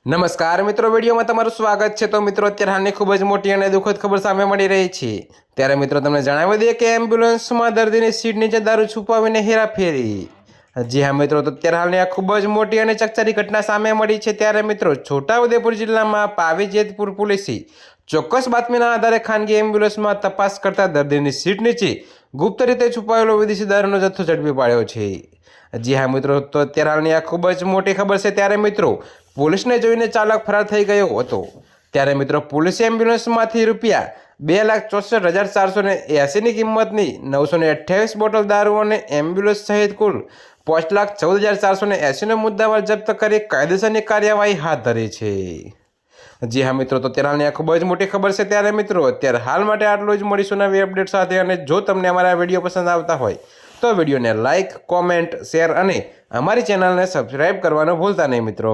નમસ્કાર મિત્રો, વિડીયોમાં તમારું સ્વાગત છે। તો મિત્રો, અત્યારે હાલની ખૂબ જ મોટી અને દુઃખદ ખબર સામે મળી રહી છે। ત્યારે મિત્રો તમને જણાવી દઈએ કે એમ્બ્યુલન્સમાં દર્દીની સીટ નીચે દારૂ છુપાવીને હેરાફેરી। જી હા મિત્રો, તો અત્યારે હાલની આ ખૂબ જ મોટી અને ચકચારી ઘટના સામે મળી છે। ત્યારે મિત્રો, છોટાઉદેપુર જિલ્લામાં પાવી જેતપુર પોલીસે ચોક્કસ બાતમીના આધારે ખાનગી એમ્બ્યુલન્સમાં તપાસ કરતા દર્દીની સીટ નીચે ગુપ્ત રીતે છુપાયેલો વિદેશી દારૂનો જથ્થો ઝડપી પાડ્યો છે। જી હા મિત્રો, તો અત્યારે હાલની આ ખૂબ જ મોટી ખબર છે। ત્યારે મિત્રો, પોલીસને જોઈને ચાલક ફરાર થઈ ગયો હતો। ત્યારે મિત્રો, પોલીસે એમ્બ્યુલન્સમાંથી રૂપિયા 2,64,480ની કિંમતની 928 બોટલ દારૂ અને એમ્બ્યુલન્સ સહિત કુલ 5,14,480નો મુદ્દામાલ જપ્ત કરી કાયદેસરની કાર્યવાહી હાથ ધરી છે। જી હા મિત્રો, તો અત્યારે હાલની આ ખૂબ જ મોટી ખબર છે। ત્યારે મિત્રો, અત્યારે હાલ માટે આટલું જ। મળીશું નવી અપડેટ સાથે। અને જો તમને અમારા વિડીયો પસંદ આવતા હોય તો વિડીયોને લાઇક, કોમેન્ટ, શેર અને અમારી ચેનલને સબસ્ક્રાઈબ કરવાનું ભૂલતા નહીં મિત્રો।